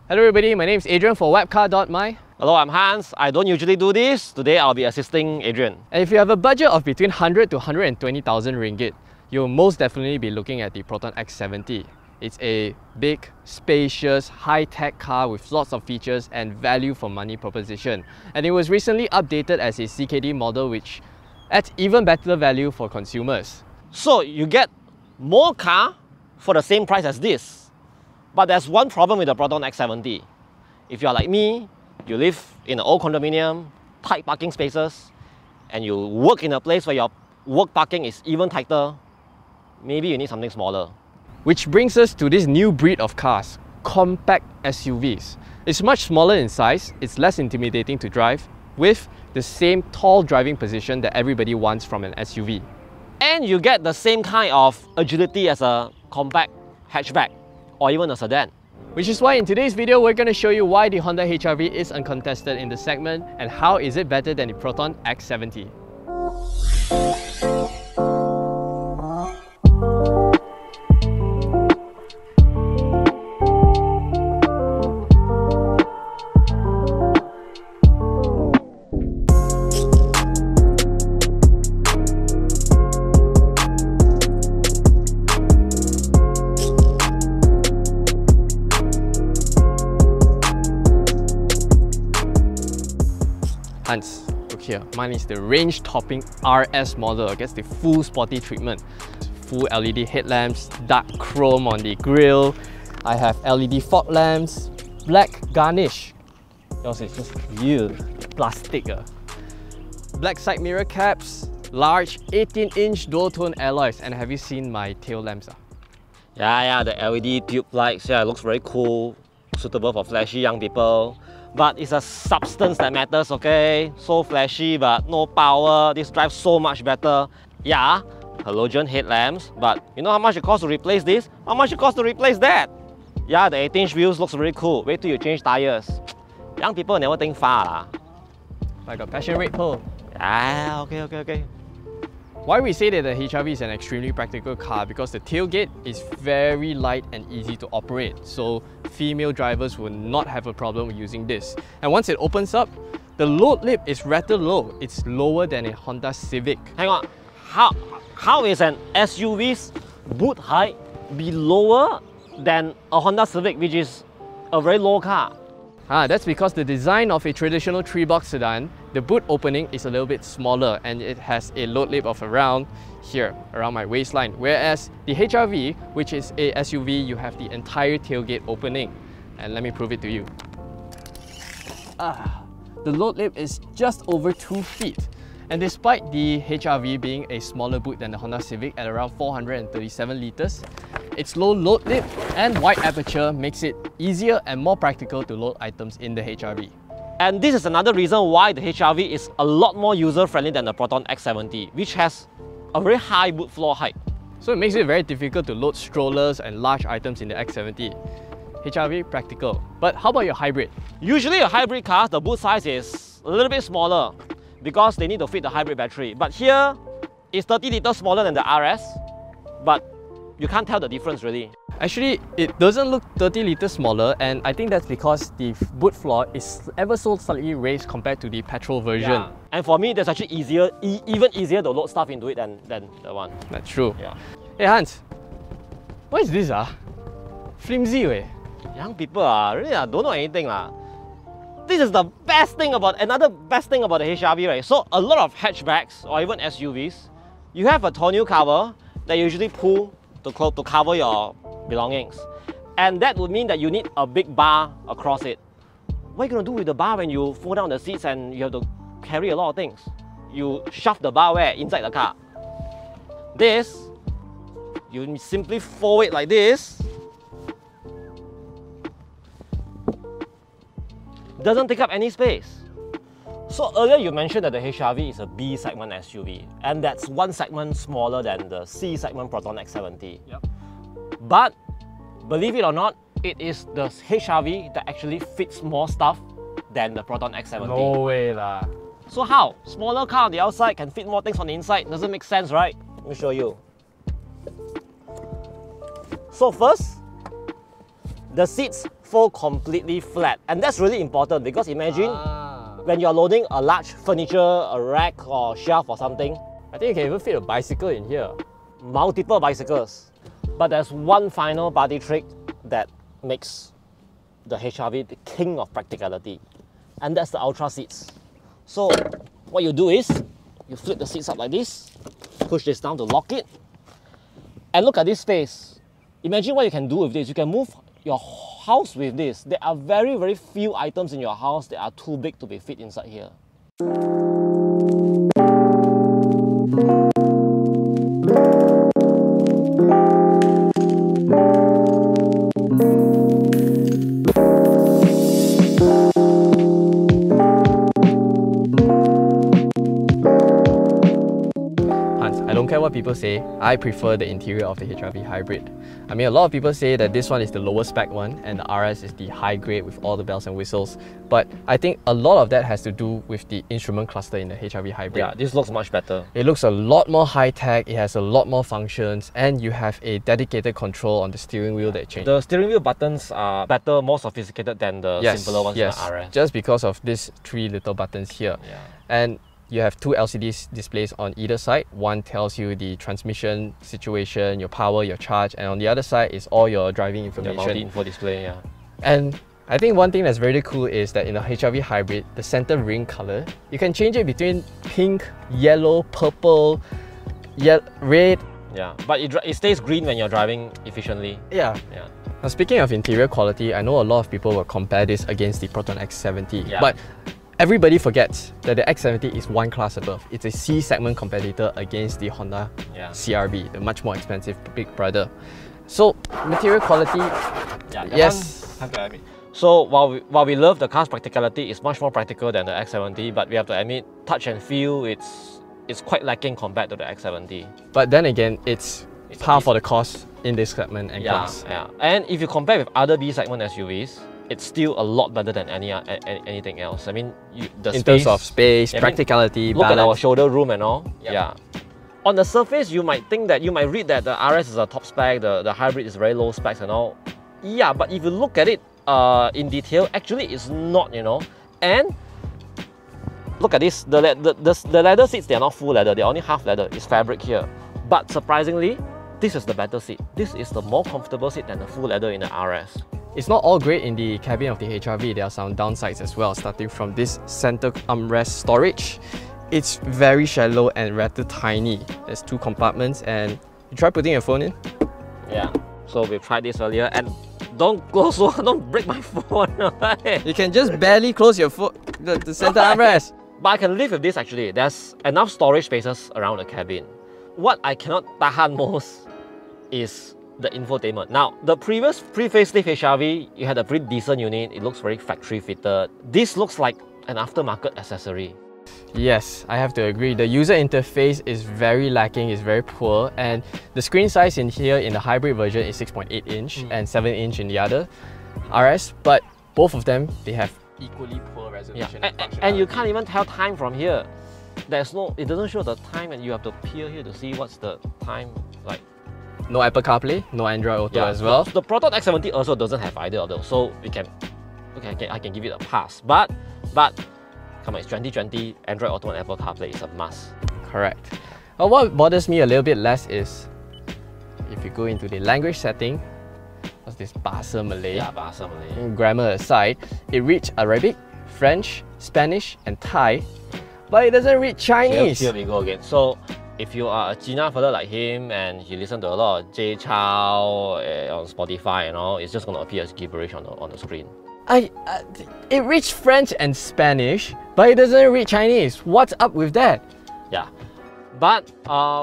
Hello everybody, my name is Adrian for Wapcar.my. Hello, I'm Hans. I don't usually do this. Today I'll be assisting Adrian. And if you have a budget of between 100 to 120,000 ringgit, you'll most definitely be looking at the Proton X70. It's a big, spacious, high-tech car with lots of features and value for money proposition. And it was recently updated as a CKD model which adds even better value for consumers. So you get more car for the same price as this. But there's one problem with the Proton X70. If you're like me, you live in an old condominium, tight parking spaces, and you work in a place where your work parking is even tighter, maybe you need something smaller. Which brings us to this new breed of cars, compact SUVs. It's much smaller in size, it's less intimidating to drive, with the same tall driving position that everybody wants from an SUV. And you get the same kind of agility as a compact hatchback or even a sedan. Which is why in today's video, we're going to show you why the Honda HR-V is uncontested in the segment and how is it better than the Proton X70. Hans, look here, mine is the range-topping RS model, gets the full sporty treatment. Full LED headlamps, dark chrome on the grille. I have LED fog lamps, black garnish. Yours is just plastic. Black side mirror caps, large 18-inch dual-tone alloys. And have you seen my tail lamps? Yeah, the LED tube lights, yeah, it looks very cool, suitable for flashy young people. But it's a substance that matters, okay? So flashy, but no power. This drives so much better. Yeah, halogen headlamps, but you know how much it costs to replace this? How much it costs to replace that? Yeah, the 18-inch wheels looks really cool. Wait till you change tires. Young people never think far. I got passion red pearl. Yeah, okay. Why we say that the HR-V is an extremely practical car? Because the tailgate is very light and easy to operate, so female drivers will not have a problem using this. And once it opens up, the load lip is rather low. It's lower than a Honda Civic. Hang on, how is an SUV's boot height be lower than a Honda Civic, which is a very low car? That's because the design of a traditional 3-box sedan, the boot opening is a little bit smaller and it has a load lip of around here, around my waistline. Whereas the HR-V, which is a SUV, you have the entire tailgate opening. And let me prove it to you. The load lip is just over 2 feet. And despite the HR-V being a smaller boot than the Honda Civic at around 437 litres, its low load lip and wide aperture makes it easier and more practical to load items in the HR-V. And this is another reason why the HR-V is a lot more user-friendly than the Proton X70, which has a very high boot floor height. So it makes it very difficult to load strollers and large items in the X70. HR-V practical. But how about your hybrid? Usually a hybrid car, the boot size is a little bit smaller because they need to fit the hybrid battery. But here, it's 30 litres smaller than the RS, but you can't tell the difference really. Actually, it doesn't look 30 litres smaller, and I think that's because the boot floor is ever so slightly raised compared to the petrol version. Yeah. And for me, that's actually even easier to load stuff into it than the one. That's true. Yeah. Hey Hans, what is this? Flimsy way. Young people really don't know anything. This is the best thing about, another best thing about the HR-V, right? So a lot of hatchbacks or even SUVs, you have a tonneau cover that you usually pull to cover your belongings. And that would mean that you need a big bar across it. What are you going to do with the bar when you fold down the seats and you have to carry a lot of things? You shove the bar where? Inside the car. This, you simply fold it like this. Doesn't take up any space. So earlier you mentioned that the HR-V is a B segment SUV, and that's one segment smaller than the C segment Proton X70. Yep. But believe it or not, it is the HR-V that actually fits more stuff than the Proton X70. No way lah. So how? Smaller car on the outside can fit more things on the inside. Doesn't make sense, right? Let me show you. So first, the seats fold completely flat. And that's really important because imagine when you're loading a large furniture, a rack or shelf or something. I think you can even fit a bicycle in here. Multiple bicycles. But there's one final party trick that makes the HR-V the king of practicality. And that's the Ultra seats. So what you do is, you flip the seats up like this, push this down to lock it, and look at this space. Imagine what you can do with this. You can move your house with this. There are very, very few items in your house that are too big to be fit inside here. I don't care what people say, I prefer the interior of the HR-V Hybrid. I mean, a lot of people say that this one is the lower spec one and the RS is the high grade with all the bells and whistles. But I think a lot of that has to do with the instrument cluster in the HR-V Hybrid. Yeah, this looks much better. It looks a lot more high-tech, it has a lot more functions, and you have a dedicated control on the steering wheel that changes. The steering wheel buttons are better, more sophisticated than the simpler ones in the RS. Just because of these three little buttons here. Yeah. And you have two LCD displays on either side. One tells you the transmission situation, your power, your charge, and on the other side is all your driving information. The multi-info display, yeah. And I think one thing that's very cool is that in a HR-V Hybrid, the center ring color, you can change it between pink, yellow, purple, red. Yeah, but it stays green when you're driving efficiently. Yeah. Now speaking of interior quality, I know a lot of people will compare this against the Proton X70, but everybody forgets that the X70 is one class above. It's a C-segment competitor against the Honda CR-V, the much more expensive big brother. So, material quality, yes. Have to admit. So, while we love the car's practicality, it's much more practical than the X70, but we have to admit, touch and feel, it's quite lacking compared to the X70. But then again, it's par for the cost in this segment and class. Yeah. And if you compare with other B-segment SUVs, it's still a lot better than anything else. I mean, in terms of space, practicality, look balance. At our shoulder room and all. Yeah. On the surface, you might think that, you might read that the RS is a top spec, the hybrid is very low specs and all. Yeah, but if you look at it in detail, actually it's not, you know. And look at this, the leather seats, they are not full leather, they're only half leather, it's fabric here. But surprisingly, this is the better seat. This is the more comfortable seat than the full leather in the RS. It's not all great in the cabin of the HR-V, there are some downsides as well, starting from this center armrest storage. It's very shallow and rather tiny. There's two compartments and you try putting your phone in? Yeah, so we tried this earlier and don't go so, don't break my phone. You can just barely close your foot, the center armrest. But I can live with this actually. There's enough storage spaces around the cabin. What I cannot tahan most is the infotainment. Now, the previous pre-facelift HR-V, you had a pretty decent unit. It looks very factory fitted. This looks like an aftermarket accessory. Yes, I have to agree. The user interface is very lacking, it's very poor, and the screen size in here in the hybrid version is 6.8 inch and 7 inch in the other RS, but both of them, they have equally poor resolution and functionality. And you can't even tell time from here. It doesn't show the time and you have to peer here to see what's the time like. No Apple CarPlay, no Android Auto as well. The Proton X70 also doesn't have either of those, so I can give it a pass. But come on, it's 2020, Android Auto and Apple CarPlay is a must. Correct. But what bothers me a little bit less is if you go into the language setting, what's this Bahasa Malay? Yeah, Bahasa Malay. Grammar aside, it reads Arabic, French, Spanish, and Thai, but it doesn't read Chinese. Here we go again. So, if you are a Gina fella like him and you listen to a lot of Jay Chow on Spotify and all, it's just going to appear as gibberish on the screen. It reads French and Spanish, but it doesn't read Chinese. What's up with that? Yeah. But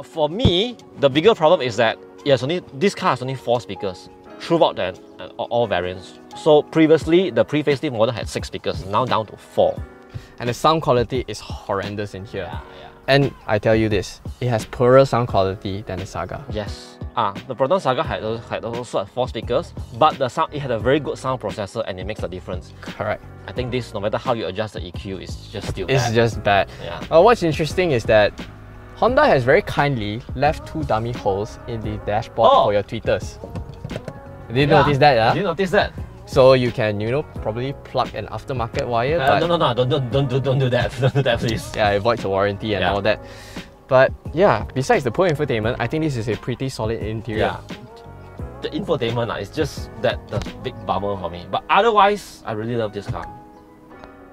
for me, the bigger problem is that this car has only 4 speakers throughout all variants. So previously, the pre-facelift model had 6 speakers, now down to 4. And the sound quality is horrendous in here. Yeah. And I tell you this, it has poorer sound quality than the Saga. Yes. The Proton Saga had also 4 speakers, but it had a very good sound processor and it makes a difference. Correct. I think this, no matter how you adjust the EQ, it's just still bad. It's just bad. Yeah. What's interesting is that Honda has very kindly left 2 dummy holes in the dashboard for your tweeters. Did you notice that? Did you notice that? So you can, you know, probably plug an aftermarket wire. But no, don't do that. Don't do that, please. yeah, it avoids a warranty and all that. But yeah, besides the poor infotainment, I think this is a pretty solid interior. Yeah. The infotainment is just the big bummer for me. But otherwise, I really love this car.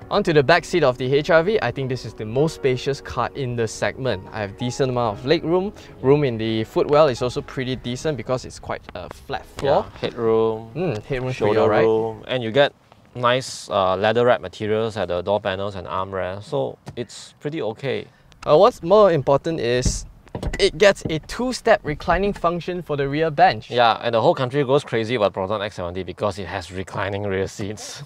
Onto the back seat of the HR-V, I think this is the most spacious car in the segment. I have decent amount of leg room. Room in the footwell is also pretty decent because it's quite a flat floor. Yeah, headroom, headroom shoulder room, and you get nice leather wrap materials at the door panels and armrest. So it's pretty okay. What's more important is it gets a two-step reclining function for the rear bench. Yeah, and the whole country goes crazy about Proton X70 because it has reclining rear seats.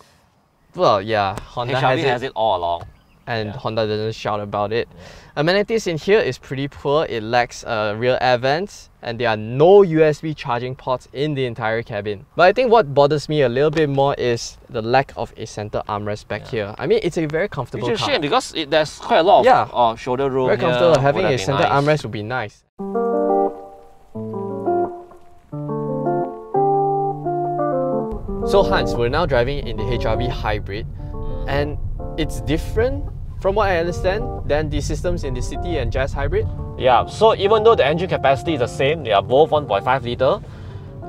Well, yeah, Honda has it all along. And Honda doesn't shout about it. Amenities in here is pretty poor. It lacks rear air vents and there are no USB charging ports in the entire cabin. But I think what bothers me a little bit more is the lack of a center armrest back here. I mean, it's a very comfortable car. Which is a shame because there's quite a lot of shoulder room. Very comfortable. Having a center armrest would be nice. So Hans, we're now driving in the HR-V Hybrid and it's different from what I understand than the systems in the City and Jazz Hybrid. Yeah, so even though the engine capacity is the same, they are both 1.5 litre,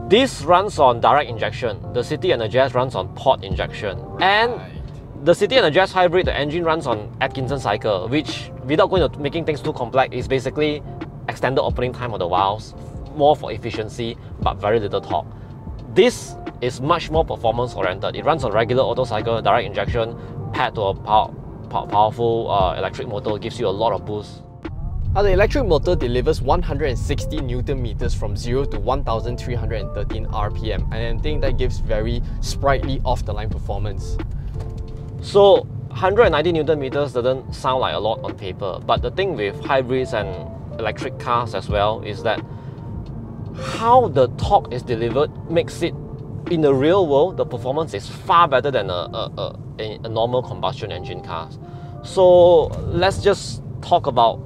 this runs on direct injection. The City and the Jazz runs on port injection. And the City and the Jazz Hybrid, the engine runs on Atkinson cycle, which without going to making things too complex is basically extended opening time of the valves, more for efficiency, but very little torque. This is much more performance oriented. It runs on regular auto cycle, direct injection, paired to a powerful electric motor, gives you a lot of boost. Now the electric motor delivers 160 Newton meters from 0 to 1313 RPM, and I think that gives very sprightly off-the-line performance. So 190 Newton meters doesn't sound like a lot on paper, but the thing with hybrids and electric cars as well is that how the torque is delivered makes it, in the real world, the performance is far better than a normal combustion engine cars. So let's just talk about,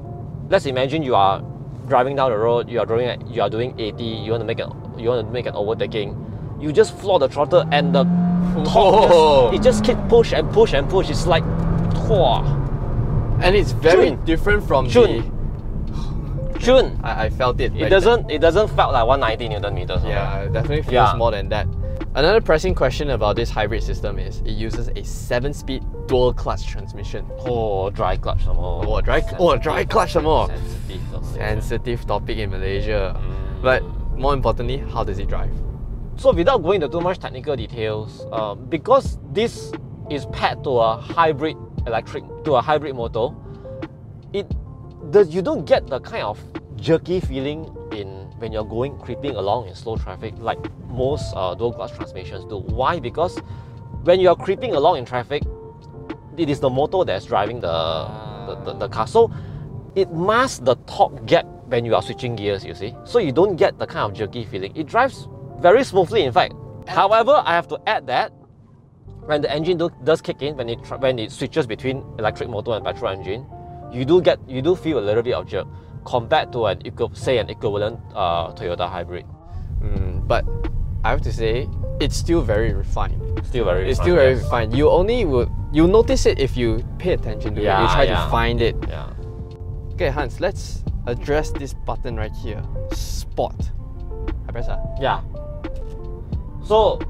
let's imagine you are driving down the road, you are doing 80, you want to make an overtaking. You just floor the throttle and the torque it just keep push and push and push. It's like, and it's very different from I felt it. It doesn't felt like 190 Newton meters. Yeah, it definitely feels more than that. Another pressing question about this hybrid system is it uses a 7-speed dual clutch transmission. Dry clutch some more. Dry clutch some more. Sensitive topic in Malaysia. But more importantly, how does it drive? So without going into too much technical details, because this is paired to a hybrid motor, you don't get the kind of jerky feeling when you're creeping along in slow traffic like most dual clutch transmissions do. Why? Because when you're creeping along in traffic, it is the motor that's driving the car. So it masks the torque gap when you are switching gears, you see. So you don't get the kind of jerky feeling. It drives very smoothly, in fact. However, I have to add that when the engine does kick in, when it switches between electric motor and petrol engine, you do feel a little bit of jerk compared to an equivalent Toyota hybrid. But I have to say, it's still very refined. Still very refined. You notice it if you pay attention to it. You try to find it. Yeah. Okay, Hans, let's address this button right here. Sport. I press that? Yeah. So,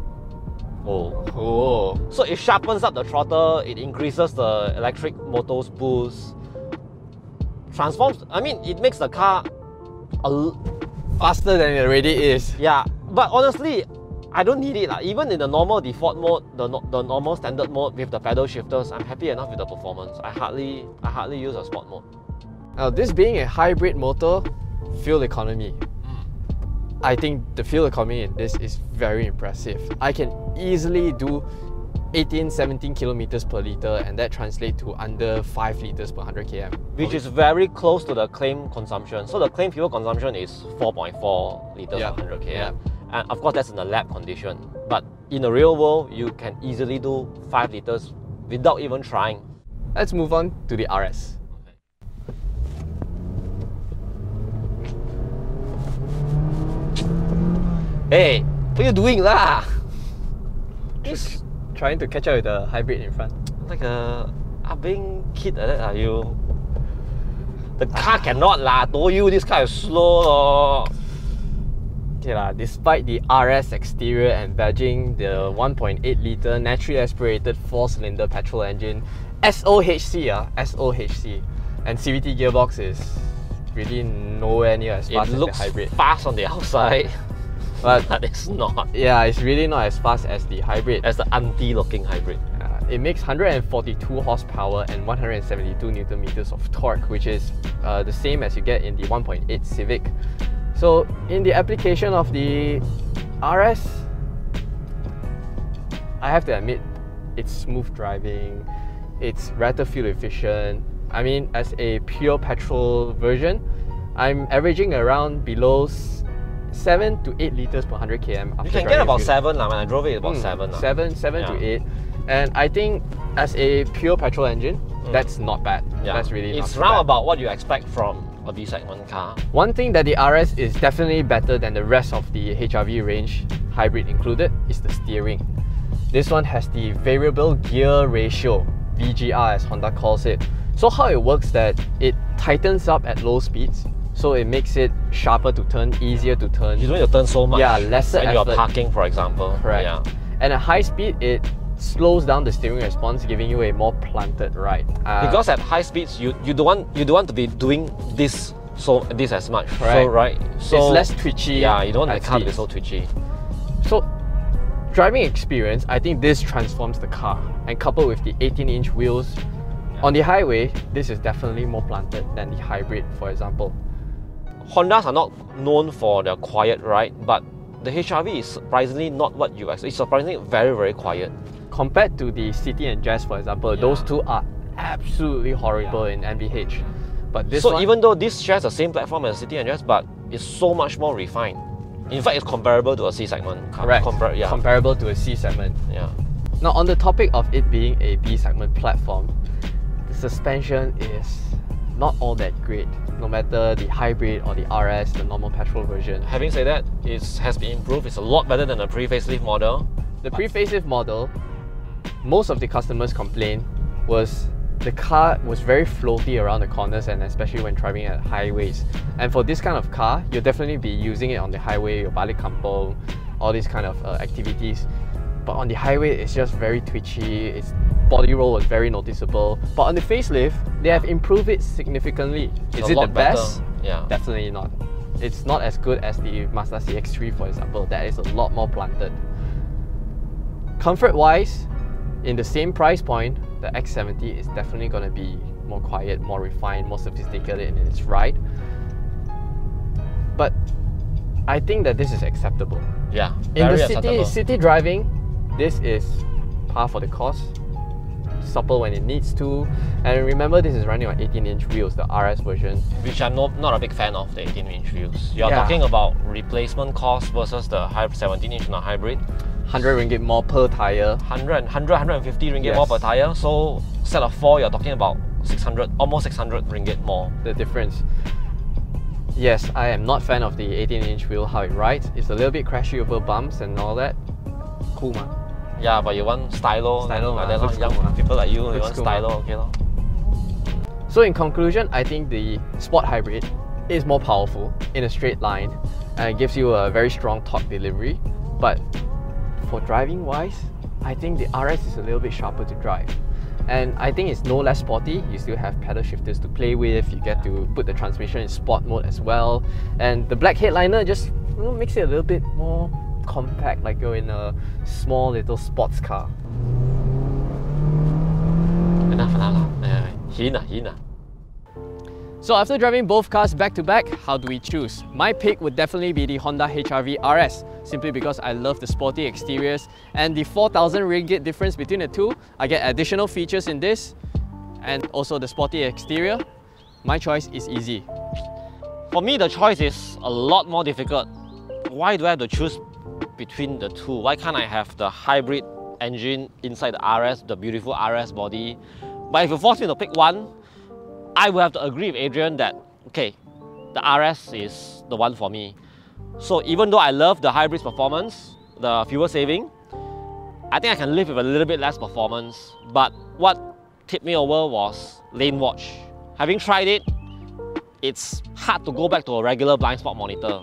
so it sharpens up the throttle. It increases the electric motor's boost. Transforms. I mean, it makes the car faster than it already is. Yeah, but honestly, I don't need it. Even in the normal default mode, the normal standard mode with the pedal shifters, I'm happy enough with the performance. I hardly use a sport mode. Now, this being a hybrid motor, fuel economy. I think the fuel economy in this is very impressive. I can easily do 18-17 kilometers per litre, and that translates to under 5 litres per 100 km. Which is very close to the claim consumption. So the claim fuel consumption is 4.4 litres per 100 km. And of course that's in a lab condition. But in the real world, you can easily do 5 litres without even trying. Let's move on to the RS. Hey, what are you doing lah? It's trying to catch up with the hybrid in front. like a being kid like that, are you? The car cannot lah, told you this car is slow lor. Okay lah, despite the RS exterior and badging the 1.8 litre naturally aspirated 4-cylinder petrol engine, SOHC, SOHC, and CVT gearbox is really nowhere near as fast as the hybrid. It looks fast on the outside, but it's not. Yeah, it's really not as fast as the hybrid. As the auntie-looking hybrid. It makes 142 horsepower and 172 Newton meters of torque, which is the same as you get in the 1.8 Civic. So in the application of the RS, I have to admit, it's smooth driving, it's rather fuel efficient. I mean, as a pure petrol version, I'm averaging around below 7 to 8 liters per 100 km. You can get about 7 when I drove it, about 7. 7 to 8. And I think as a pure petrol engine, that's not bad. Yeah. That's really it's not round bad. about what you expect from a B segment car. One thing that the RS is definitely better than the rest of the HRV range, hybrid included, is the steering. This one has the variable gear ratio, VGR as Honda calls it. So how it works that it tightens up at low speeds, so it makes it sharper to turn, easier to turn. You don't need to turn so much. Yeah, lesser when effort. you're parking, for example. Correct. Yeah. And at high speed, it slows down the steering response, giving you a more planted ride. Because at high speeds, you don't want to be doing this as much. Right. So right. So it's less twitchy. Yeah, you don't want the car to be speeds. so twitchy. So driving experience, I think this transforms the car, and coupled with the 18-inch wheels, on the highway, this is definitely more planted than the hybrid, for example. Hondas are not known for their quiet ride, but the HRV is surprisingly not what you expect. It's surprisingly very, very quiet. Compared to the City and Jazz, for example, those two are absolutely horrible in NVH. But this one, even though this shares the same platform as City and Jazz, but it's so much more refined. In fact, it's comparable to a C segment car. correct, Yeah. comparable to a C segment. Yeah. Now, on the topic of it being a B segment platform, the suspension is not all that great, no matter the hybrid or the RS, the normal petrol version. Having said that, it has been improved. It's a lot better than the pre-facelift model. The pre-facelift model, most of the customers complained was the car was very floaty around the corners, and especially when driving at highways. And for this kind of car, you'll definitely be using it on the highway, your balik kampung, all these kind of activities. But on the highway, it's just very twitchy, its body roll was very noticeable. But on the facelift, they have improved it significantly. Is it the best? Yeah. Definitely not. It's not as good as the Mazda CX-3, for example. That is a lot more planted. Comfort-wise, in the same price point, the X70 is definitely going to be more quiet, more refined, more sophisticated in its ride. But I think that this is acceptable. Yeah, In very the acceptable. city driving, this is par for the course. Supple when it needs to. And remember, this is running on 18-inch wheels, the RS version. Which I'm not a big fan of, the 18-inch wheels. You're Yeah. talking about replacement cost versus the 17-inch in a hybrid. 100 ringgit more per tyre. 150 ringgit Yes. more per tyre. So set of 4, you're talking about 600, almost 600 ringgit more. The difference. Yes, I am not fan of the 18-inch wheel, how it rides. It's a little bit crashy over bumps and all that. Cool, man. Yeah, but you want stylo. Stylo, like man. that, Looks young cool, man. people like you Looks want cool, stylo, man. okay lor. So in conclusion, I think the Sport Hybrid is more powerful in a straight line and it gives you a very strong torque delivery. But for driving wise, I think the RS is a little bit sharper to drive. And I think it's no less sporty. You still have pedal shifters to play with. You get to put the transmission in sport mode as well. And the black headliner just makes it a little bit more compact, like you're in a small little sports car. Enough. Hina. So after driving both cars back to back, how do we choose? My pick would definitely be the Honda HR-V RS, simply because I love the sporty exteriors and the 4,000 ringgit difference between the two. I get additional features in this and also the sporty exterior. My choice is easy. For me, the choice is a lot more difficult. Why do I have to choose between the two? Why can't I have the hybrid engine inside the RS, the beautiful RS body? But if you force me to pick one, I will have to agree with Adrian that, okay, the RS is the one for me. So even though I love the hybrid's performance, the fuel saving, I think I can live with a little bit less performance, but what tipped me over was lane watch. Having tried it, it's hard to go back to a regular blind spot monitor.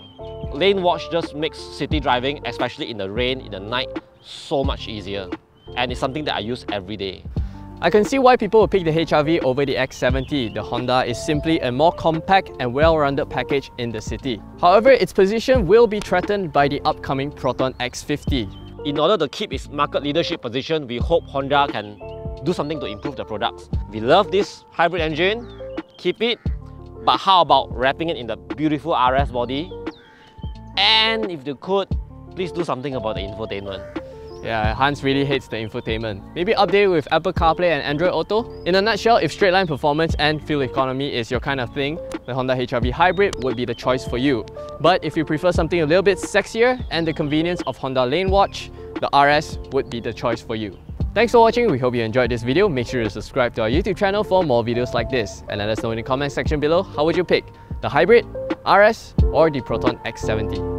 Lane watch just makes city driving, especially in the rain, in the night, so much easier. And it's something that I use every day. I can see why people will pick the HR-V over the X70. The Honda is simply a more compact and well-rounded package in the city. However, its position will be threatened by the upcoming Proton X50. In order to keep its market leadership position, we hope Honda can do something to improve the products. We love this hybrid engine, keep it, but how about wrapping it in the beautiful RS body? And if you could, please do something about the infotainment. Yeah, Hans really hates the infotainment. Maybe update it with Apple CarPlay and Android Auto? In a nutshell, if straight line performance and fuel economy is your kind of thing, the Honda HR-V Hybrid would be the choice for you. But if you prefer something a little bit sexier and the convenience of Honda Lane Watch, the RS would be the choice for you. Thanks for watching, we hope you enjoyed this video. Make sure to subscribe to our YouTube channel for more videos like this. And let us know in the comment section below, how would you pick? The Hybrid, RS, or the Proton X70?